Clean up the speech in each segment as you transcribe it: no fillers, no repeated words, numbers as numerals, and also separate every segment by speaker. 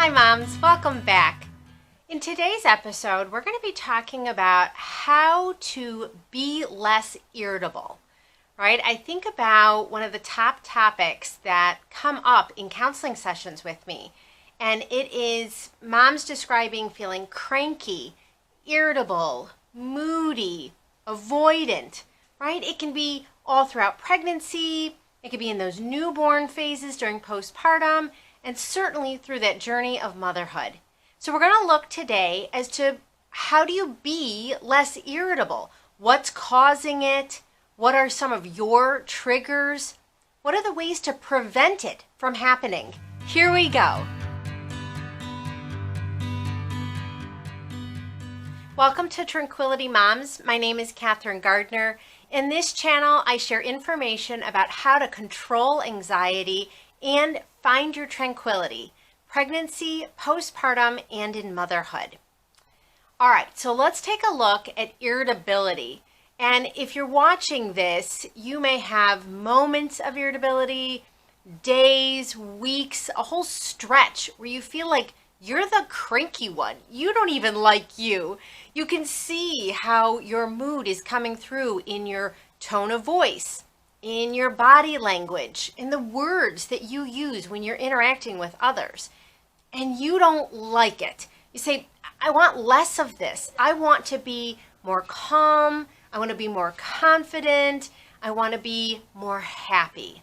Speaker 1: Hi moms, welcome back. In today's episode, we're going to be talking about how to be less irritable, right? I think about one of the top topics that come up in counseling sessions with me, and it is moms describing feeling cranky, irritable, moody, avoidant, right? It can be all throughout pregnancy, it can be in those newborn phases during postpartum, and certainly through that journey of motherhood. So we're going to look today as to how do you be less irritable? What's causing it? What are some of your triggers? What are the ways to prevent it from happening? Here we go. Welcome to Tranquility Moms. My name is Kathryn Gardner. In this channel, I share information about how to control anxiety and find your tranquility, pregnancy, postpartum, and in motherhood. All right, so let's take a look at irritability. And if you're watching this, you may have moments of irritability, days, weeks, a whole stretch where you feel like you're the cranky one. You don't even like you. You can see how your mood is coming through in your tone of voice, in your body language, in the words that you use when you're interacting with others. And you don't like it. You say, I want less of this. I want to be more calm. I want to be more confident. I want to be more happy.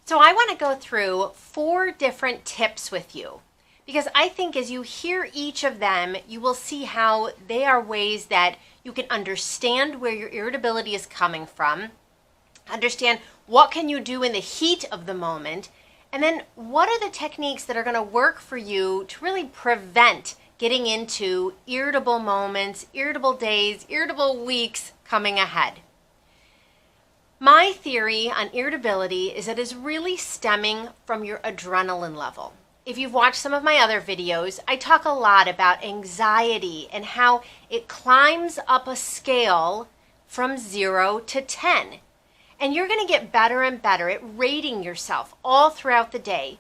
Speaker 1: So I want to go through 4 different tips with you, because I think as you hear each of them, you will see how they are ways that you can understand where your irritability is coming from, understand what can you do in the heat of the moment, and then what are the techniques that are going to work for you to really prevent getting into irritable moments, irritable days, irritable weeks coming ahead. My theory on irritability is that it's really stemming from your adrenaline level. If you've watched some of my other videos, I talk a lot about anxiety and how it climbs up a scale from 0 to 10. And you're going to get better and better at rating yourself all throughout the day.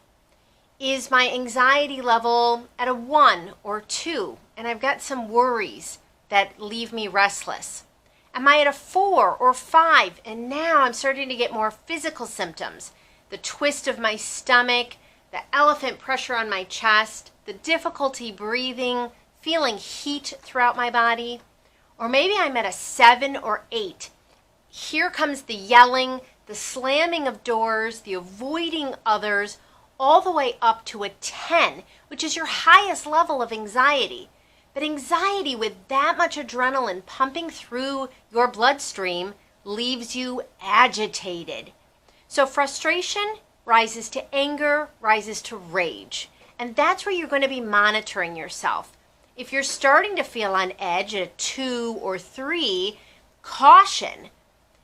Speaker 1: Is my anxiety level at a 1 or 2? And I've got some worries that leave me restless. Am I at a 4 or 5? And now I'm starting to get more physical symptoms. The twist of my stomach, the elephant pressure on my chest, the difficulty breathing, feeling heat throughout my body. Or maybe I'm at a 7 or 8. Here comes the yelling, the slamming of doors, the avoiding others, all the way up to a 10, which is your highest level of anxiety. But anxiety with that much adrenaline pumping through your bloodstream leaves you agitated. So frustration rises to anger, rises to rage. And that's where you're going to be monitoring yourself. If you're starting to feel on edge at a 2 or 3, caution.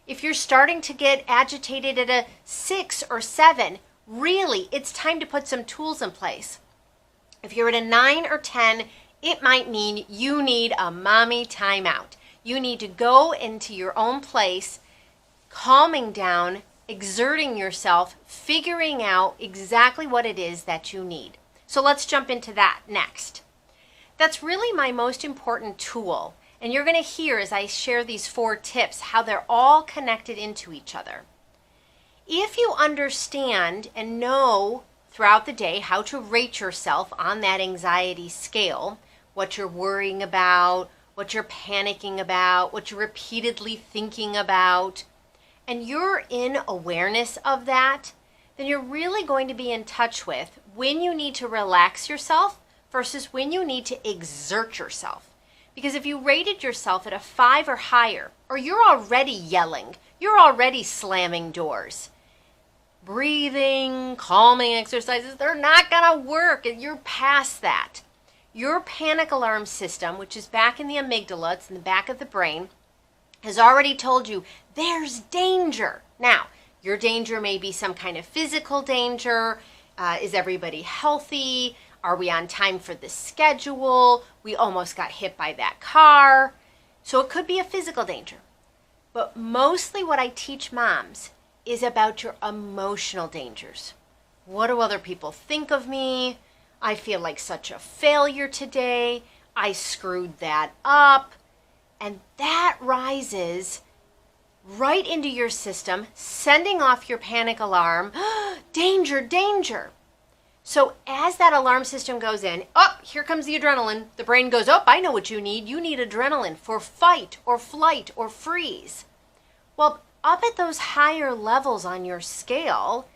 Speaker 1: If you're starting to get agitated at a 6 or 7, really, it's time to put some tools in place. If you're at a 9 or 10, it might mean you need a mommy timeout. You need to go into your own place, calming down, exerting yourself, figuring out exactly what it is that you need. So let's jump into that next. That's really my most important tool. And you're going to hear as I share these 4 tips how they're all connected into each other. If you understand and know throughout the day how to rate yourself on that anxiety scale, what you're worrying about, what you're panicking about, what you're repeatedly thinking about, and you're in awareness of that, then you're really going to be in touch with when you need to relax yourself versus when you need to exert yourself. Because if you rated yourself at a 5 or higher, or you're already yelling, you're already slamming doors, breathing, calming exercises, they're not going to work. You're past that. Your panic alarm system, which is back in the amygdala, it's in the back of the brain, has already told you there's danger. Now, your danger may be some kind of physical danger. Is everybody healthy? Are we on time for the schedule? We almost got hit by that car. So it could be a physical danger. But mostly what I teach moms is about your emotional dangers. What do other people think of me? I feel like such a failure today. I screwed that up. And that rises right into your system, sending off your panic alarm. Danger, danger. So as that alarm system goes in, oh, here comes the adrenaline. The brain goes, oh, I know what you need. You need adrenaline for fight or flight or freeze. Well, up at those higher levels on your scale,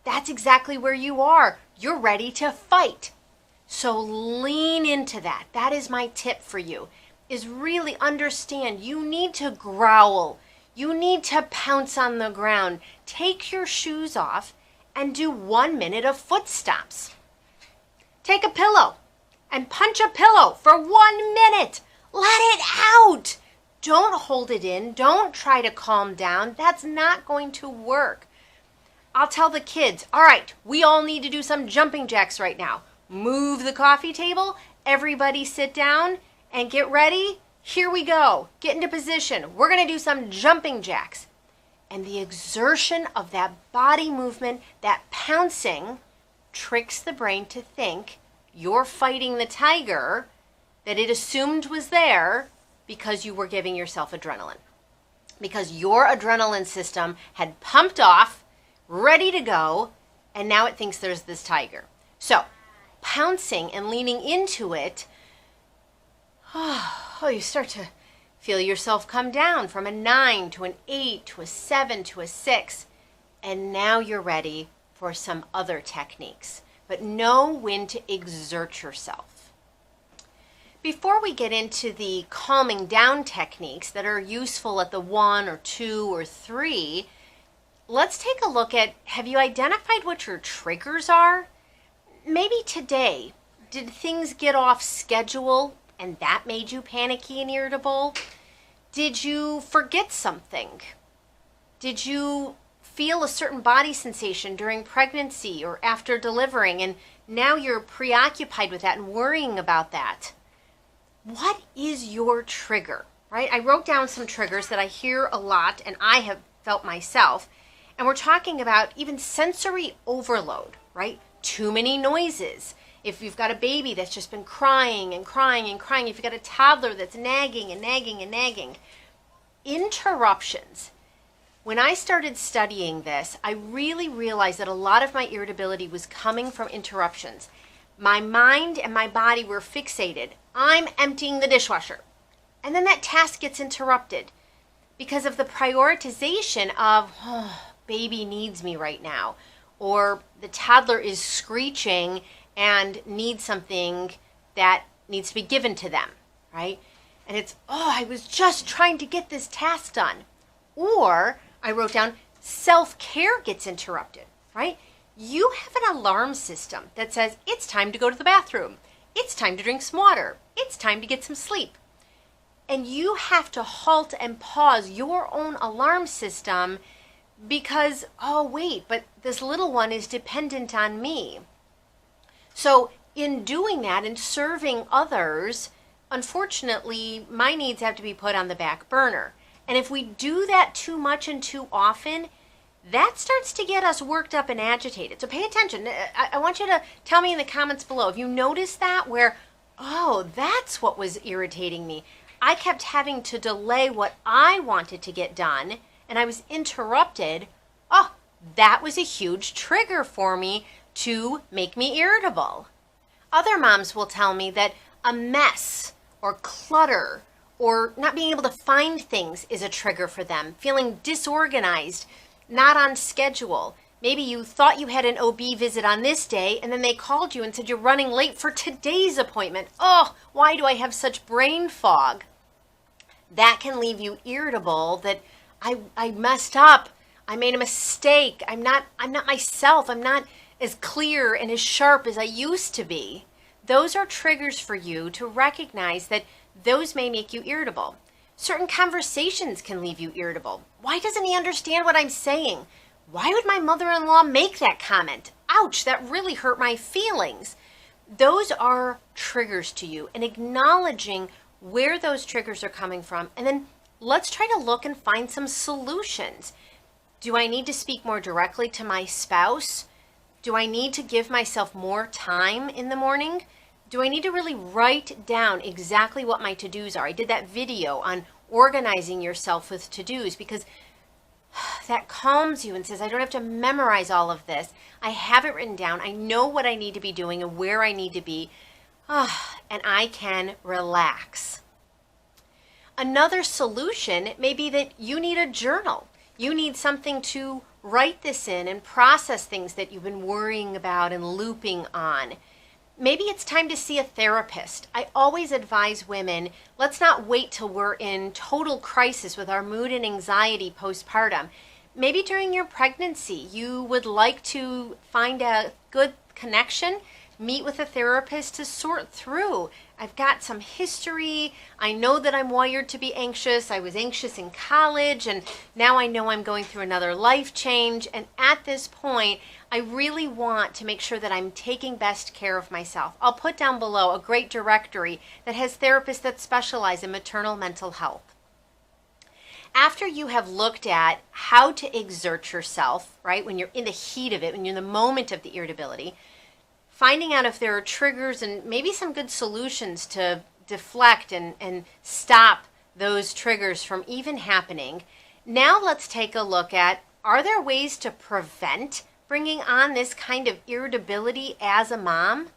Speaker 1: that's exactly where you are. You're ready to fight. So lean into that. That is my tip for you, is really understand you need to growl. You need to pounce on the ground. Take your shoes off and do 1 minute of foot stomps. Take a pillow and punch a pillow for 1 minute. Let it out. Don't hold it in. Don't try to calm down. That's not going to work. I'll tell the kids, all right, we all need to do some jumping jacks right now. Move the coffee table. Everybody sit down and get ready. Here we go. Get into position. We're going to do some jumping jacks. And the exertion of that body movement, that pouncing, tricks the brain to think you're fighting the tiger that it assumed was there because you were giving yourself adrenaline. Because your adrenaline system had pumped off, ready to go, and now it thinks there's this tiger. So, pouncing and leaning into it, you start to feel yourself come down from a 9 to an 8 to a 7 to a 6. And now you're ready for some other techniques. But know when to exert yourself. Before we get into the calming down techniques that are useful at the 1 or 2 or 3, let's take a look at, have you identified what your triggers are? Maybe today, did things get off schedule and that made you panicky and irritable? Did you forget something? Did you feel a certain body sensation during pregnancy or after delivering, and now you're preoccupied with that and worrying about that? What is your trigger, right? I wrote down some triggers that I hear a lot and I have felt myself, and we're talking about even sensory overload, right? Too many noises. If you've got a baby that's just been crying and crying and crying, if you've got a toddler that's nagging and nagging and nagging. Interruptions. When I started studying this, I really realized that a lot of my irritability was coming from interruptions. My mind and my body were fixated. I'm emptying the dishwasher. And then that task gets interrupted because of the prioritization of, baby needs me right now. Or the toddler is screeching and needs something that needs to be given to them, right? And it's, I was just trying to get this task done. Or I wrote down, self-care gets interrupted, right? You have an alarm system that says it's time to go to the bathroom. It's time to drink some water. It's time to get some sleep. And you have to halt and pause your own alarm system because, but this little one is dependent on me. So in doing that and serving others, unfortunately, my needs have to be put on the back burner. And if we do that too much and too often, that starts to get us worked up and agitated. So pay attention. I want you to tell me in the comments below if you notice that, where, that's what was irritating me. I kept having to delay what I wanted to get done, and I was interrupted. That was a huge trigger for me to make me irritable. Other moms will tell me that a mess or clutter or not being able to find things is a trigger for them, feeling disorganized, not on schedule. Maybe you thought you had an OB visit on this day, and then they called you and said you're running late for today's appointment. Why do I have such brain fog? That can leave you irritable that I messed up. I made a mistake. I'm not myself. I'm not as clear and as sharp as I used to be. Those are triggers for you to recognize that those may make you irritable. Certain conversations can leave you irritable. Why doesn't he understand what I'm saying? Why would my mother-in-law make that comment? Ouch, that really hurt my feelings. Those are triggers to you, and acknowledging where those triggers are coming from. And then let's try to look and find some solutions. Do I need to speak more directly to my spouse? Do I need to give myself more time in the morning? Do I need to really write down exactly what my to-dos are? I did that video on organizing yourself with to-dos because that calms you and says, I don't have to memorize all of this. I have it written down. I know what I need to be doing and where I need to be. And I can relax. Another solution may be that you need a journal. You need something to write this in and process things that you've been worrying about and looping on. Maybe it's time to see a therapist. I always advise women, let's not wait till we're in total crisis with our mood and anxiety postpartum. Maybe during your pregnancy, you would like to find a good connection, meet with a therapist to sort through. I've got some history. I know that I'm wired to be anxious. I was anxious in college, and now I know I'm going through another life change. And at this point, I really want to make sure that I'm taking best care of myself. I'll put down below a great directory that has therapists that specialize in maternal mental health. After you have looked at how to exert yourself, right, when you're in the heat of it, when you're in the moment of the irritability, finding out if there are triggers and maybe some good solutions to deflect and stop those triggers from even happening. Now let's take a look at, are there ways to prevent bringing on this kind of irritability as a mom?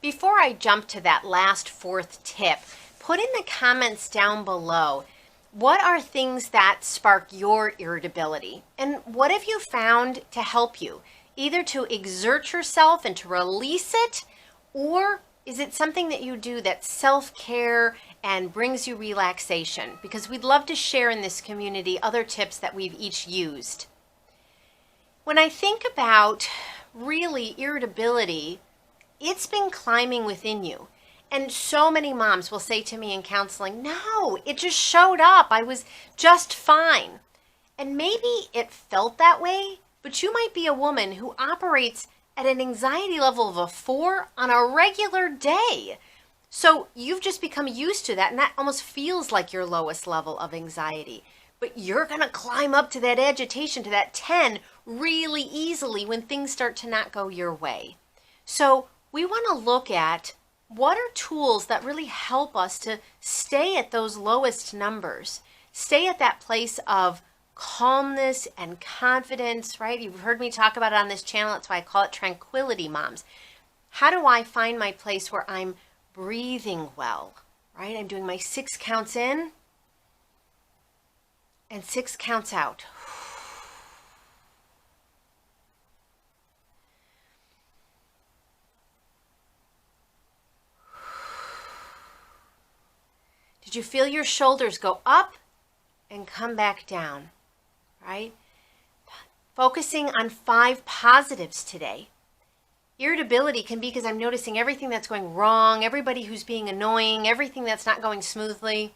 Speaker 1: Before I jump to that last fourth tip, put in the comments down below, what are things that spark your irritability? And what have you found to help you? Either to exert yourself and to release it, or is it something that you do that's self-care and brings you relaxation? Because we'd love to share in this community other tips that we've each used. When I think about really irritability, it's been climbing within you. And so many moms will say to me in counseling, no, it just showed up. I was just fine. And maybe it felt that way, but you might be a woman who operates at an anxiety level of a 4 on a regular day. So you've just become used to that, and that almost feels like your lowest level of anxiety. But you're going to climb up to that agitation, to that 10 really easily when things start to not go your way. So we want to look at what are tools that really help us to stay at those lowest numbers, stay at that place of calmness and confidence, right? You've heard me talk about it on this channel. That's why I call it Tranquility Moms. How do I find my place where I'm breathing well, right? I'm doing my 6 counts in and 6 counts out. Did you feel your shoulders go up and come back down, right? Focusing on 5 positives today. Irritability can be because I'm noticing everything that's going wrong, everybody who's being annoying, everything that's not going smoothly.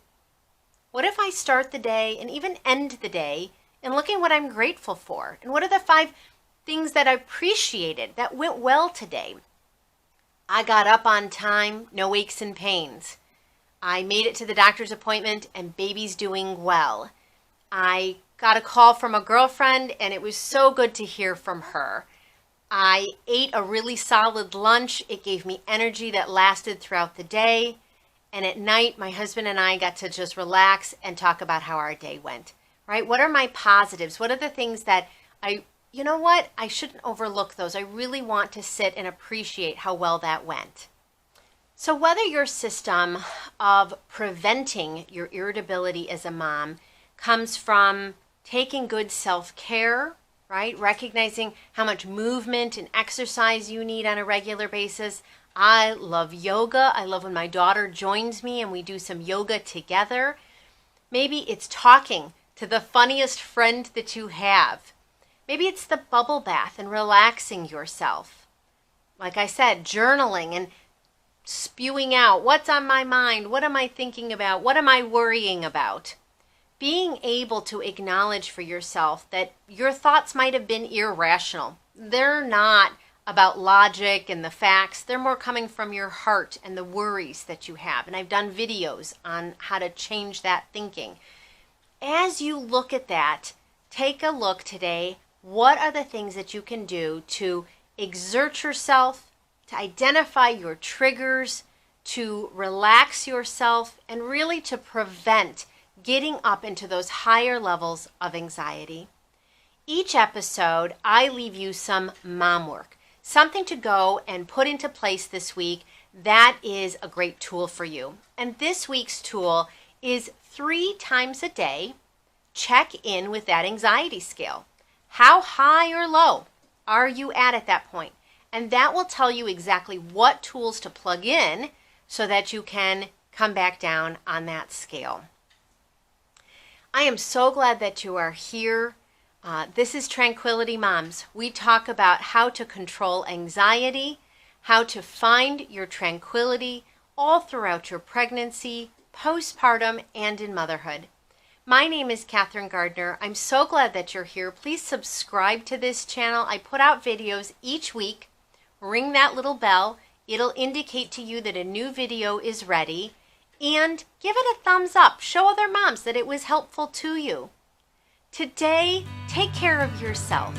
Speaker 1: What if I start the day and even end the day and looking what I'm grateful for? And what are the 5 things that I appreciated that went well today? I got up on time, no aches and pains. I made it to the doctor's appointment and baby's doing well. I got a call from a girlfriend and it was so good to hear from her. I ate a really solid lunch. It gave me energy that lasted throughout the day. And at night, my husband and I got to just relax and talk about how our day went, right? What are my positives? What are the things that you know what? I shouldn't overlook those. I really want to sit and appreciate how well that went. So whether your system of preventing your irritability as a mom comes from taking good self-care, right? Recognizing how much movement and exercise you need on a regular basis. I love yoga. I love when my daughter joins me and we do some yoga together. Maybe it's talking to the funniest friend that you have. Maybe it's the bubble bath and relaxing yourself. Like I said, journaling and spewing out what's on my mind, what am I thinking about, what am I worrying about. Being able to acknowledge for yourself that your thoughts might have been irrational. They're not about logic and the facts. They're more coming from your heart and the worries that you have. And I've done videos on how to change that thinking. As you look at that, take a look today. what are the things that you can do to exert yourself, to identify your triggers, to relax yourself, and really to prevent getting up into those higher levels of anxiety. Each episode, I leave you some mom work, something to go and put into place this week that is a great tool for you. And this week's tool is 3 times a day, check in with that anxiety scale. How high or low are you at that point? And that will tell you exactly what tools to plug in so that you can come back down on that scale. I am so glad that you are here. This is Tranquility Moms. We talk about how to control anxiety, how to find your tranquility all throughout your pregnancy, postpartum, and in motherhood. My name is Kathryn Gardner. I'm so glad that you're here. Please subscribe to this channel. I put out videos each week. Ring that little bell. It'll indicate to you that a new video is ready. And give it a thumbs up. Show other moms that it was helpful to you. Today, take care of yourself.